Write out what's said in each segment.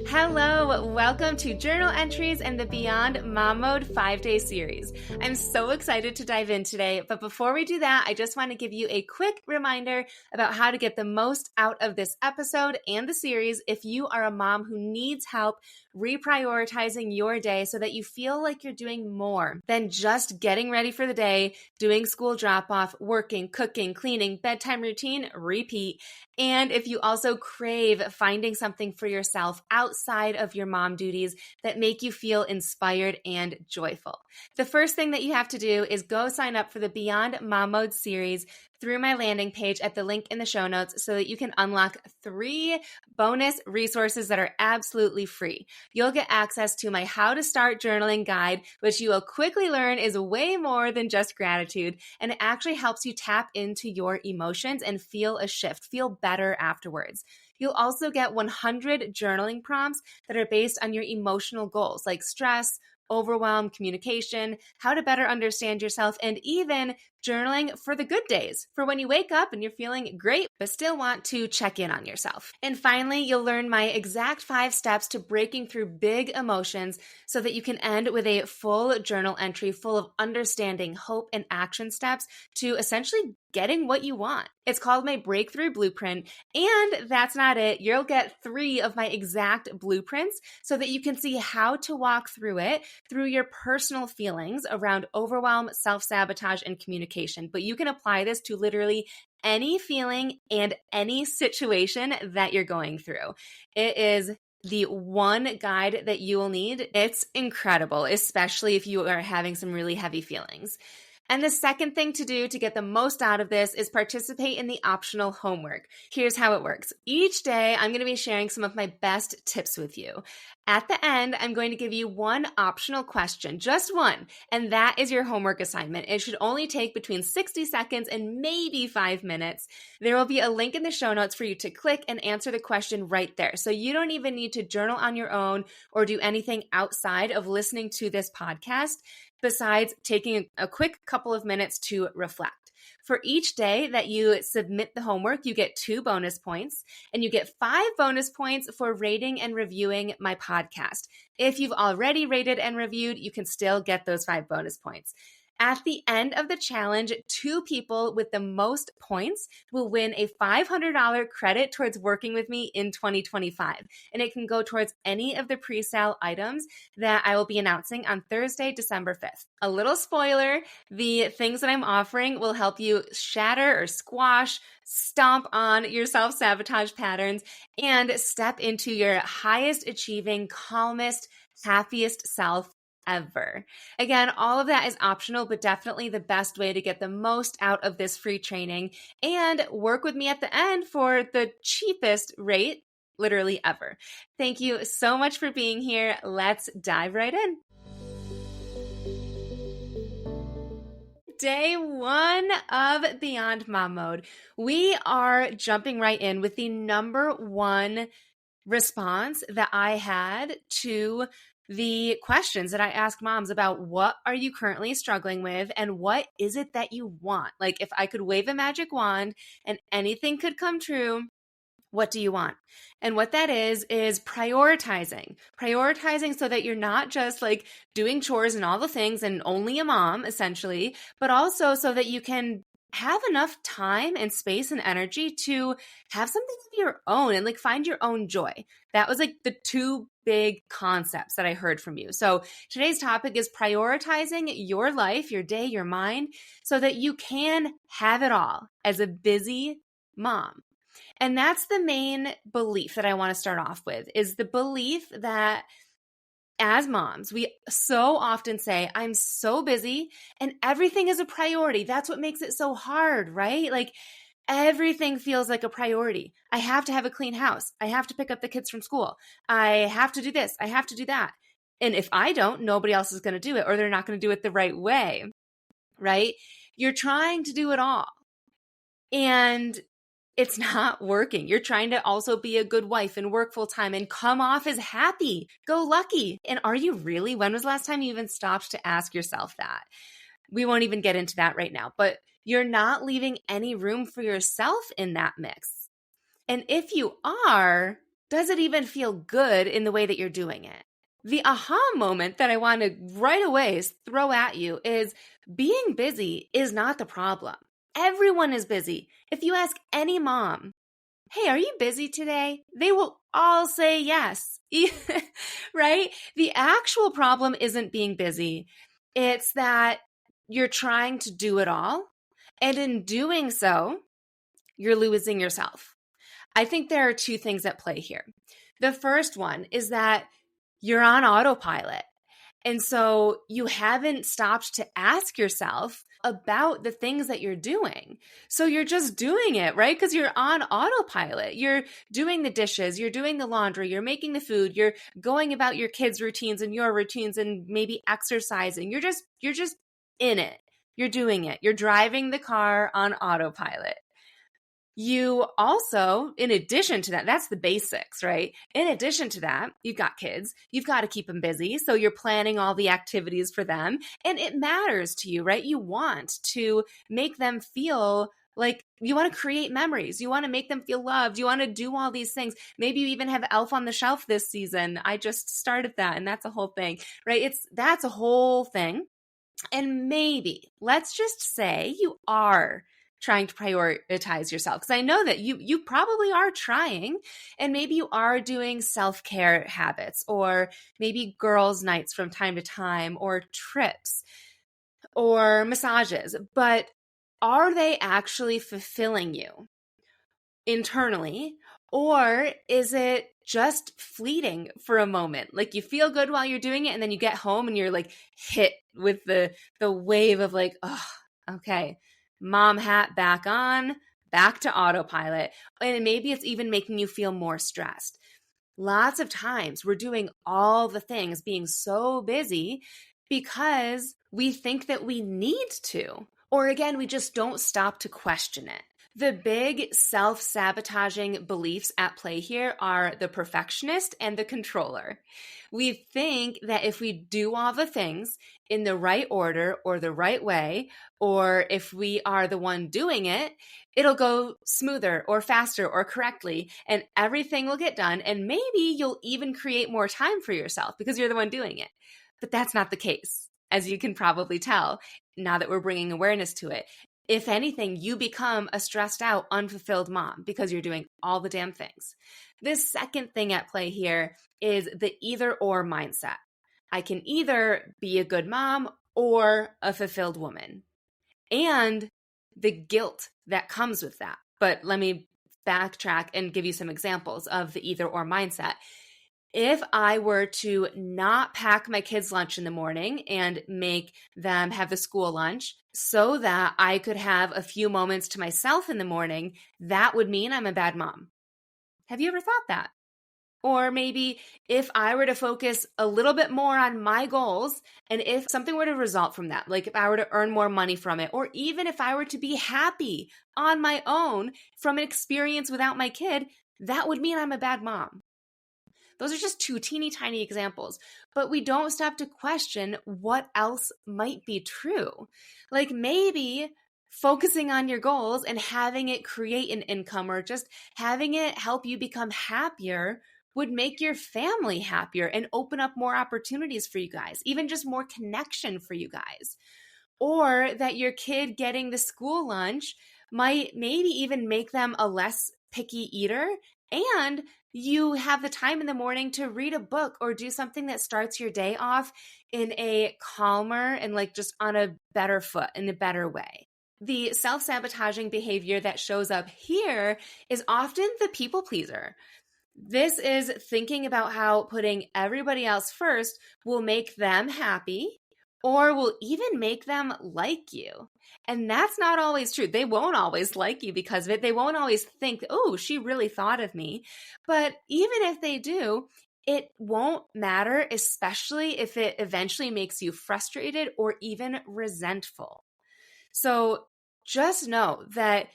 Hello, welcome to Journal Entries and the Beyond Mom Mode 5-Day series. I'm so excited to dive in today, but before we do that, I just want to give you a quick reminder about how to get the most out of this episode and the series if you are a mom who needs help reprioritizing your day so that you feel like you're doing more than just getting ready for the day, doing school drop-off, working, cooking, cleaning, bedtime routine, repeat. And if you also crave finding something for yourself outside of your mom duties that make you feel inspired and joyful. The first thing that you have to do is go sign up for the Beyond Mom Mode series through my landing page at the link in the show notes so that you can unlock 3 bonus resources that are absolutely free. You'll get access to my How to Start Journaling guide, which you will quickly learn is way more than just gratitude, and it actually helps you tap into your emotions and feel a shift, feel better afterwards. You'll also get 100 journaling prompts that are based on your emotional goals like stress, overwhelm, communication, how to better understand yourself, and even journaling for the good days, for when you wake up and you're feeling great, but still want to check in on yourself. And finally, you'll learn my exact 5 steps to breaking through big emotions so that you can end with a full journal entry full of understanding, hope, and action steps to essentially getting what you want. It's called my Breakthrough Blueprint, and that's not it. You'll get 3 of my exact blueprints so that you can see how to walk through it through your personal feelings around overwhelm, self-sabotage, and communication. But you can apply this to literally any feeling and any situation that you're going through. It is the one guide that you will need. It's incredible, especially if you are having some really heavy feelings. And the second thing to do to get the most out of this is participate in the optional homework. Here's how it works. Each day, I'm going to be sharing some of my best tips with you. At the end, I'm going to give you one optional question, just one, and that is your homework assignment. It should only take between 60 seconds and maybe 5 minutes. There will be a link in the show notes for you to click and answer the question right there. So you don't even need to journal on your own or do anything outside of listening to this podcast, besides taking a quick couple of minutes to reflect. For each day that you submit the homework, you get 2 bonus points, and you get 5 bonus points for rating and reviewing my podcast. If you've already rated and reviewed, you can still get those 5 bonus points. At the end of the challenge, 2 people with the most points will win a $500 credit towards working with me in 2025. And it can go towards any of the pre-sale items that I will be announcing on Thursday, December 5th. A little spoiler, the things that I'm offering will help you shatter or squash, stomp on your self-sabotage patterns, and step into your highest achieving, calmest, happiest self ever. Again, all of that is optional, but definitely the best way to get the most out of this free training and work with me at the end for the cheapest rate, literally ever. Thank you so much for being here. Let's dive right in. Day 1 of Beyond Mom Mode. We are jumping right in with the number 1 response that I had to the questions that I ask moms about what are you currently struggling with and what is it that you want? Like if I could wave a magic wand and anything could come true, what do you want? And what that is prioritizing. Prioritizing so that you're not just like doing chores and all the things and only a mom essentially, but also so that you can have enough time and space and energy to have something of your own and like find your own joy. That was like the 2 big concepts that I heard from you. So today's topic is prioritizing your life, your day, your mind, so that you can have it all as a busy mom. And that's the main belief that I want to start off with, is the belief that as moms, we so often say, I'm so busy and everything is a priority. That's what makes it so hard, right? Like everything feels like a priority. I have to have a clean house. I have to pick up the kids from school. I have to do this. I have to do that. And if I don't, nobody else is going to do it, or they're not going to do it the right way, right? You're trying to do it all. And it's not working. You're trying to also be a good wife and work full time and come off as happy, go lucky. And are you really? When was the last time you even stopped to ask yourself that? We won't even get into that right now, but you're not leaving any room for yourself in that mix. And if you are, does it even feel good in the way that you're doing it? The aha moment that I want to right away throw at you is being busy is not the problem. Everyone is busy. If you ask any mom, hey, are you busy today? They will all say yes, right? The actual problem isn't being busy. It's that you're trying to do it all. And in doing so, you're losing yourself. I think there are two things at play here. The first one is that you're on autopilot. And so you haven't stopped to ask yourself about the things that you're doing. So you're just doing it, right? Because you're on autopilot. You're doing the dishes, you're doing the laundry, you're making the food, you're going about your kids' routines and your routines and maybe exercising. You're just in it. You're doing it. You're driving the car on autopilot. You also, in addition to that, that's the basics, right? In addition to that, you've got kids, you've got to keep them busy. So you're planning all the activities for them. And it matters to you, right? You want to make them feel like you want to create memories. You want to make them feel loved. You want to do all these things. Maybe you even have Elf on the Shelf this season. I just started that, and that's a whole thing, right? That's a whole thing. And maybe, let's just say you are trying to prioritize yourself, because I know that you probably are trying, and maybe you are doing self-care habits, or maybe girls' nights from time to time, or trips, or massages, but are they actually fulfilling you internally, or is it just fleeting for a moment? Like you feel good while you're doing it, and then you get home and you're like hit with the wave of like, oh, okay, mom hat back on, back to autopilot. And maybe it's even making you feel more stressed. Lots of times we're doing all the things, being so busy because we think that we need to, or again, we just don't stop to question it. The big self-sabotaging beliefs at play here are the perfectionist and the controller. We think that if we do all the things in the right order or the right way, or if we are the one doing it, it'll go smoother or faster or correctly, and everything will get done. And maybe you'll even create more time for yourself because you're the one doing it. But that's not the case, as you can probably tell now that we're bringing awareness to it. If anything, you become a stressed out, unfulfilled mom because you're doing all the damn things. This second thing at play here is the either or mindset. I can either be a good mom or a fulfilled woman, and the guilt that comes with that. But let me backtrack and give you some examples of the either or mindset. If I were to not pack my kids' lunch in the morning and make them have the school lunch so that I could have a few moments to myself in the morning, that would mean I'm a bad mom. Have you ever thought that? Or maybe if I were to focus a little bit more on my goals, and if something were to result from that, like if I were to earn more money from it, or even if I were to be happy on my own from an experience without my kid, that would mean I'm a bad mom. Those are just two teeny tiny examples, but we don't stop to question what else might be true. Like maybe focusing on your goals and having it create an income, or just having it help you become happier, would make your family happier and open up more opportunities for you guys, even just more connection for you guys. Or that your kid getting the school lunch might maybe even make them a less picky eater, and you have the time in the morning to read a book or do something that starts your day off in a calmer and like just on a better foot, in a better way. The self-sabotaging behavior that shows up here is often the people pleaser. This is thinking about how putting everybody else first will make them happy, or will even make them like you. And that's not always true. They won't always like you because of it. They won't always think, oh, she really thought of me. But even if they do, it won't matter, especially if it eventually makes you frustrated or even resentful. So just know that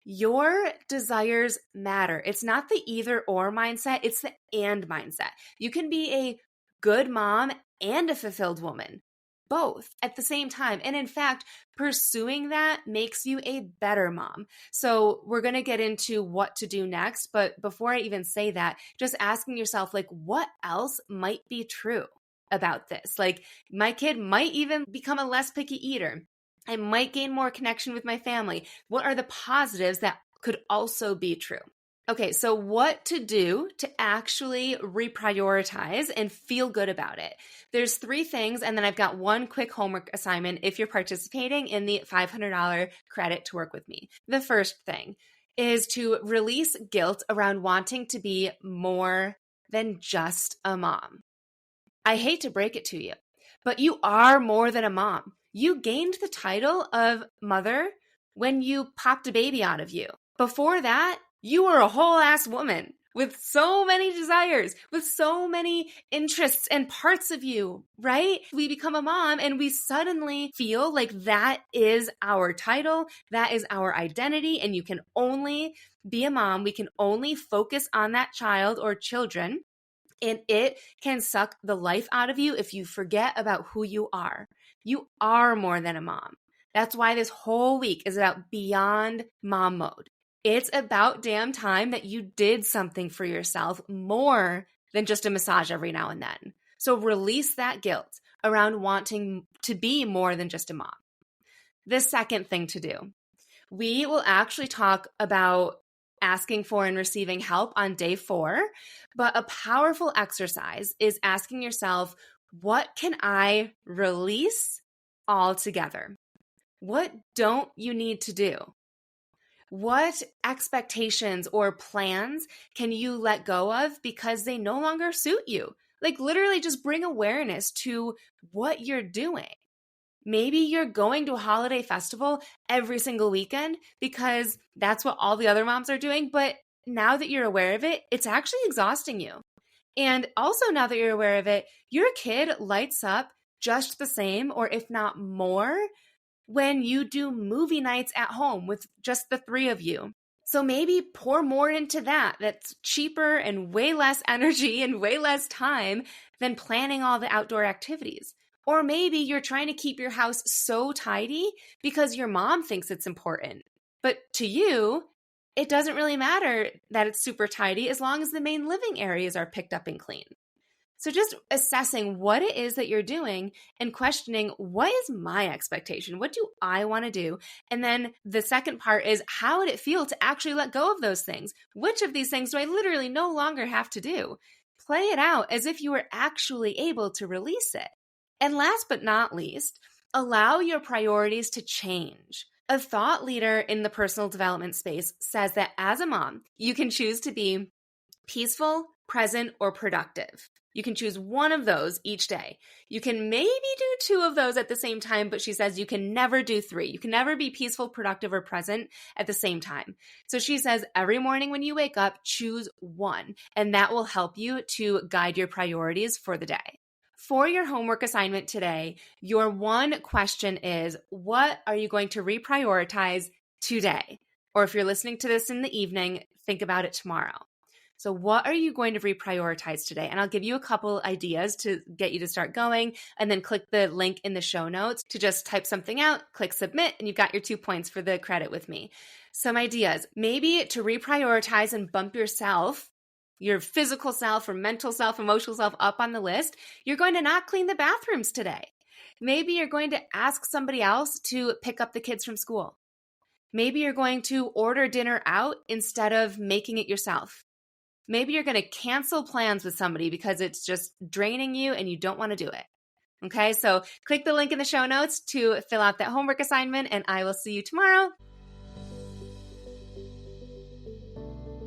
your desires matter. It's not the either or mindset, it's the and mindset. You can be a good mom and a fulfilled woman. both at the same time. And in fact, pursuing that makes you a better mom. So we're going to get into what to do next. But before I even say that, just asking yourself, like, what else might be true about this? Like, my kid might even become a less picky eater. I might gain more connection with my family. What are the positives that could also be true? Okay, so what to do to actually reprioritize and feel good about it? There's 3 things, and then I've got one quick homework assignment if you're participating in the $500 credit to work with me. The first thing is to release guilt around wanting to be more than just a mom. I hate to break it to you, but you are more than a mom. You gained the title of mother when you popped a baby out of you. Before that, you were a whole ass woman with so many desires, with so many interests and parts of you, right? We become a mom and we suddenly feel like that is our title, that is our identity, and you can only be a mom. We can only focus on that child or children, and it can suck the life out of you if you forget about who you are. You are more than a mom. That's why this whole week is about beyond mom mode. It's about damn time that you did something for yourself more than just a massage every now and then. So release that guilt around wanting to be more than just a mom. The second thing to do, we will actually talk about asking for and receiving help on day 4, but a powerful exercise is asking yourself, what can I release altogether? What don't you need to do? What expectations or plans can you let go of because they no longer suit you? Like literally just bring awareness to what you're doing. Maybe you're going to a holiday festival every single weekend because that's what all the other moms are doing. But now that you're aware of it, it's actually exhausting you. And also now that you're aware of it, your kid lights up just the same, or if not more, when you do movie nights at home with just the 3 of you. So maybe pour more into that. That's cheaper and way less energy and way less time than planning all the outdoor activities. Or maybe you're trying to keep your house so tidy because your mom thinks it's important. But to you, it doesn't really matter that it's super tidy as long as the main living areas are picked up and clean. So just assessing what it is that you're doing and questioning, what is my expectation? What do I want to do? And then the second part is, how would it feel to actually let go of those things? Which of these things do I literally no longer have to do? Play it out as if you were actually able to release it. And last but not least, allow your priorities to change. A thought leader in the personal development space says that as a mom, you can choose to be peaceful, present, or productive. You can choose one of those each day. You can maybe do 2 of those at the same time, but she says you can never do 3. You can never be peaceful, productive, or present at the same time. So she says every morning when you wake up, choose one, and that will help you to guide your priorities for the day. For your homework assignment today, your one question is, what are you going to reprioritize today? Or if you're listening to this in the evening, think about it tomorrow. So what are you going to reprioritize today? And I'll give you a couple ideas to get you to start going, and then click the link in the show notes to just type something out, click submit, and you've got your 2 points for the credit with me. Some ideas, maybe to reprioritize and bump yourself, your physical self or mental self, emotional self up on the list. You're going to not clean the bathrooms today. Maybe you're going to ask somebody else to pick up the kids from school. Maybe you're going to order dinner out instead of making it yourself. Maybe you're going to cancel plans with somebody because it's just draining you and you don't want to do it. Okay, so click the link in the show notes to fill out that homework assignment, and I will see you tomorrow.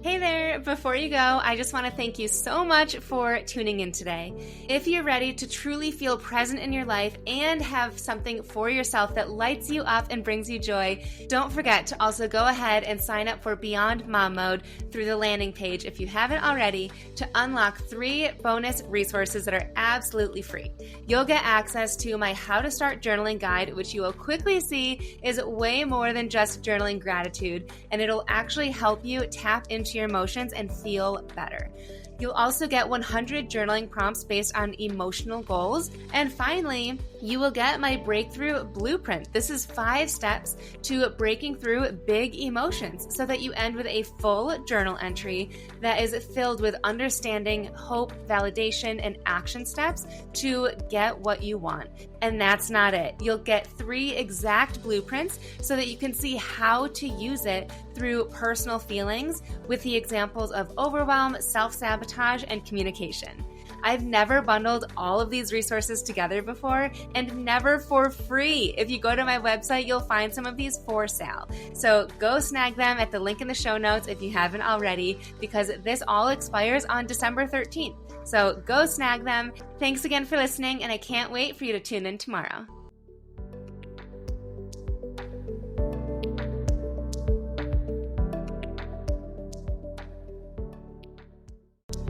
Hey there, before you go, I just want to thank you so much for tuning in today. If you're ready to truly feel present in your life and have something for yourself that lights you up and brings you joy, don't forget to also go ahead and sign up for Beyond Mom Mode through the landing page if you haven't already, to unlock 3 bonus resources that are absolutely free. You'll get access to my How to Start Journaling Guide, which you will quickly see is way more than just journaling gratitude, and it'll actually help you tap into your emotions and feel better. You'll also get 100 journaling prompts based on emotional goals. And finally, you will get my breakthrough blueprint. This is 5 steps to breaking through big emotions so that you end with a full journal entry that is filled with understanding, hope, validation, and action steps to get what you want. And that's not it. You'll get 3 exact blueprints so that you can see how to use it through personal feelings with the examples of overwhelm, self-sabotage, and communication. I've never bundled all of these resources together before, and never for free. If you go to my website, you'll find some of these for sale. So go snag them at the link in the show notes if you haven't already, because this all expires on December 13th. So go snag them. Thanks again for listening, and I can't wait for you to tune in tomorrow.